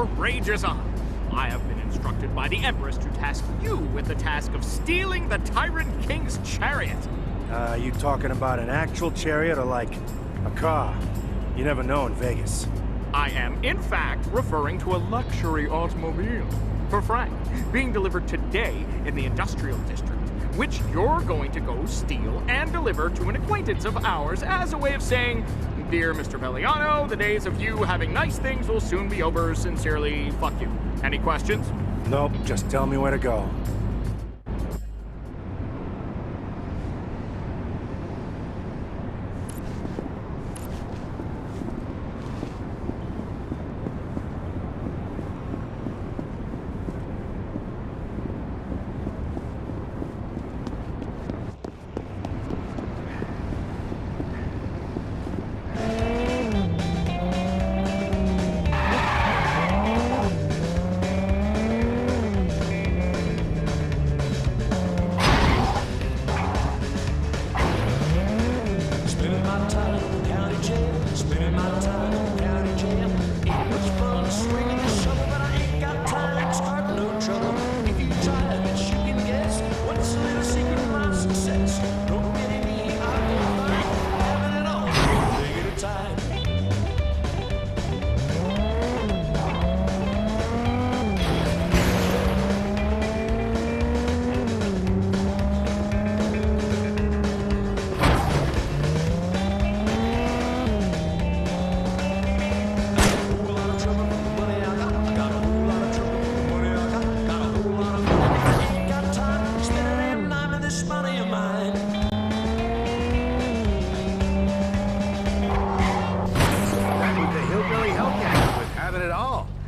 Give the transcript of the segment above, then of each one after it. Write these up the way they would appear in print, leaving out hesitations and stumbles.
our rage is on. I have been instructed by the Empress to task you with the task of stealing the Tyrant King's chariot. You talking about an actual chariot or like a car? You never know in Vegas. I am, in fact, referring to a luxury automobile. For Frank, being delivered today in the industrial district, which you're going to go steal and deliver to an acquaintance of ours as a way of saying, "Dear Mr. Belliano, the days of you having nice things will soon be over. Sincerely, fuck you." Any questions? Nope, just tell me where to go.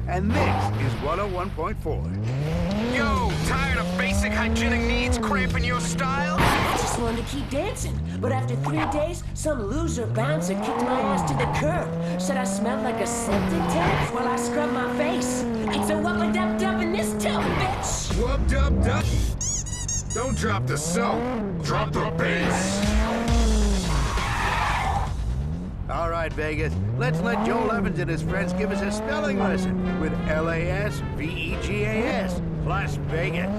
And this is 101.4. Yo, tired of basic hygienic needs cramping your style? I just wanted to keep dancing, but after 3 days, some loser bouncer kicked my ass to the curb. Said I smelled like a septic tank while I scrubbed my face. It's a wubba-dub-dub in this tub, bitch! Wub-dub-dub? Don't drop the soap, drop the bass. All right, Vegas, let's let Joel Evans and his friends give us a spelling lesson with L-A-S-V-E-G-A-S, plus Vegas.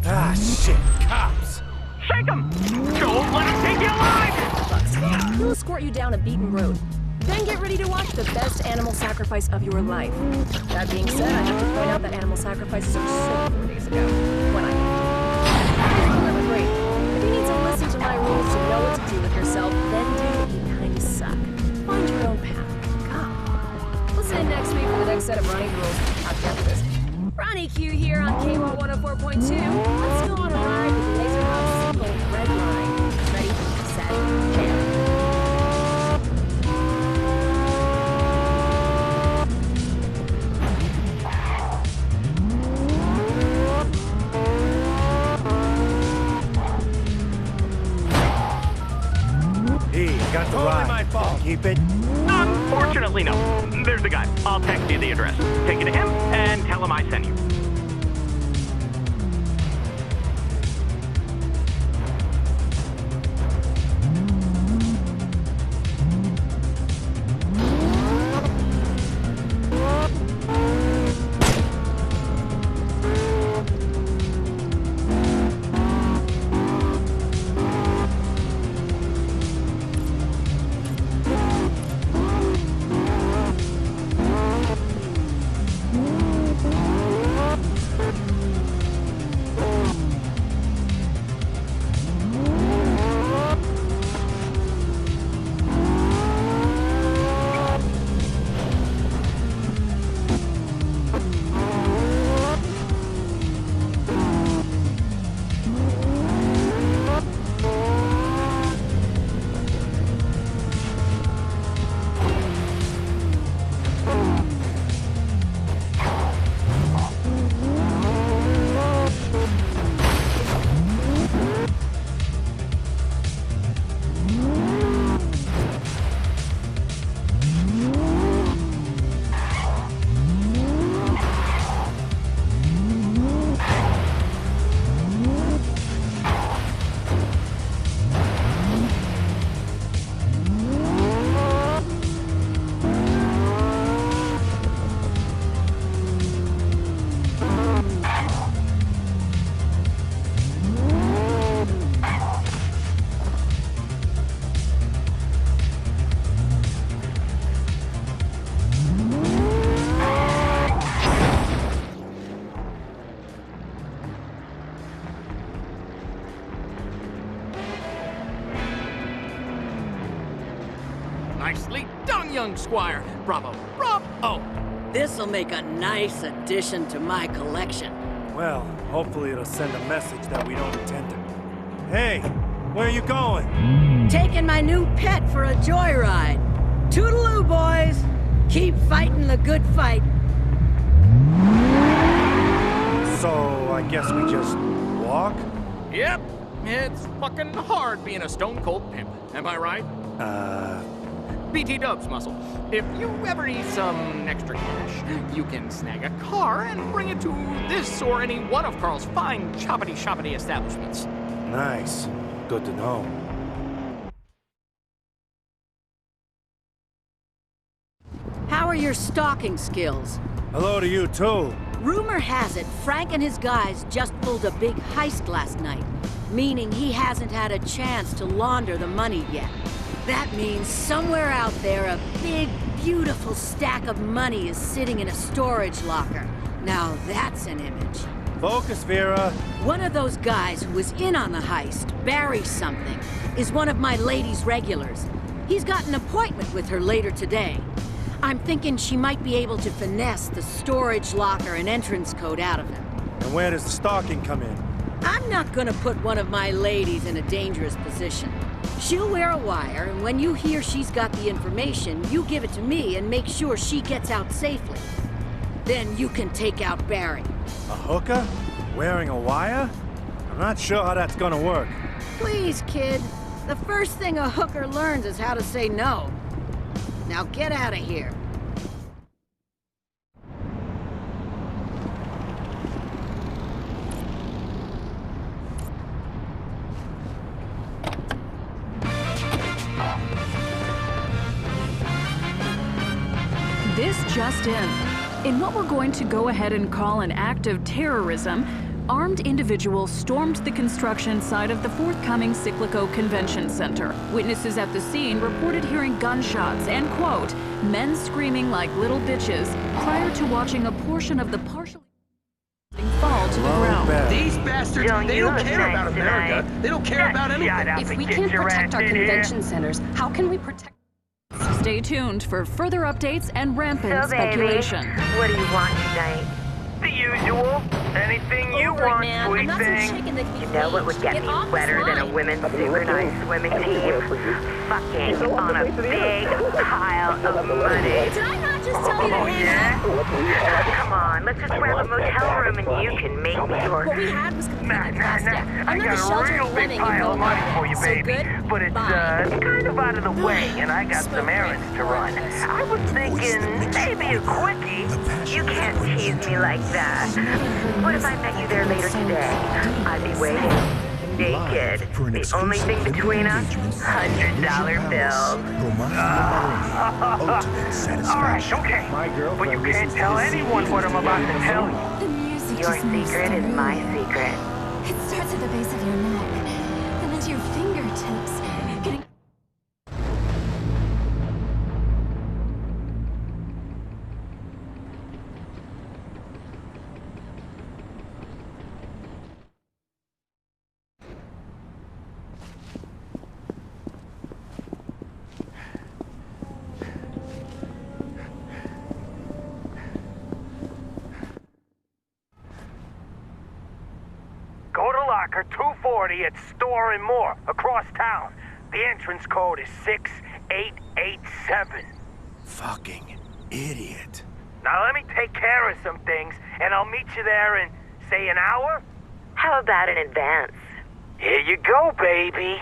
Ah, shit, cops! Shake him! Don't let him take you alive! He'll escort you down a beaten road. Then get ready to watch the best animal sacrifice of your life. That being said, I have to point out that animal sacrifices are so 4 days ago. When I remember great. If you need to listen to my rules to know what to do with yourself, then dude, you kinda suck. Find your own path. Come. Listen in next week for the next set of Ronnie's rules. I'll get this. Ronnie Q here on KWAT 104.2. Let's go on a ride with Laserhawk's single Red Line. Ready, set, jam. Hey, got the ride. my fault. Keep it. Unfortunately, no. There's the guy. I'll text you the address. Take it to him and tell him I sent you. Nicely done, young squire. Bravo, bravo. This'll make a nice addition to my collection. Well, hopefully it'll send a message that we don't intend to. Hey, where are you going? Taking my new pet for a joyride. Toodaloo, boys. Keep fighting the good fight. So, I guess we just walk? Yep, it's fucking hard being a stone-cold pimp. Am I right? BT Dubs, muscle. If you ever need some extra cash, you can snag a car and bring it to this or any one of Carl's fine choppity-shoppity establishments. Nice. Good to know. How are your stalking skills? Hello to you, too. Rumor has it Frank and his guys just pulled a big heist last night, meaning he hasn't had a chance to launder the money yet. That means somewhere out there a big, beautiful stack of money is sitting in a storage locker. Now that's an image. Focus, Vera. One of those guys who was in on the heist, Barry something, is one of my lady's regulars. He's got an appointment with her later today. I'm thinking she might be able to finesse the storage locker and entrance code out of him. And where does the stalking come in? I'm not gonna put one of my ladies in a dangerous position. She'll wear a wire, and when you hear she's got the information, you give it to me and make sure she gets out safely. Then you can take out Barry. A hooker? Wearing a wire? I'm not sure how that's gonna work. Please, kid. The first thing a hooker learns is how to say no. Now get out of here. This just in what we're going to go ahead and call an act of terrorism, armed individuals stormed the construction site of the forthcoming Cyclico Convention Center. Witnesses at the scene reported hearing gunshots and, quote, men screaming like little bitches prior to watching a portion of the partially fall to the ground. These bastards, they don't care about America. They don't care about anything. If we can't protect our convention centers, how can we protect... Stay tuned for further updates and rampant speculation. What do you want tonight? The usual. Anything you want, man. sweet I'm thing. You know what would get me wetter than a women's synchronized swimming team? Fucking on a big pile of money. Did I not just tell you to hang up? Come on, let's just grab a motel room and you can make me your... What we had was completely plastic. I I'm not a got a sheltered real big living pile of money for you, so baby. good. But it's kind of out of the way, and I got some errands to run. I was thinking maybe a quickie. You can't tease me like that. What if I met you there later today? I'd be waiting. Naked. The only thing between us? $100 bills. Alright, okay. But you can't tell anyone what I'm about to tell you. The music your secret is my secret. It starts at the base of your neck, then into your fingertips, getting... Go to locker 240 at Store and More, across town. The entrance code is 6887. Fucking idiot. Now let me take care of some things, and I'll meet you there in, say, an hour? How about in advance? Here you go, baby.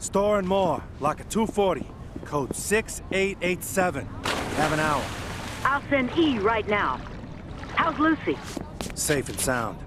Store and More, locker 240, code 6887. Have an hour. I'll send E right now. How's Lucy? Safe and sound.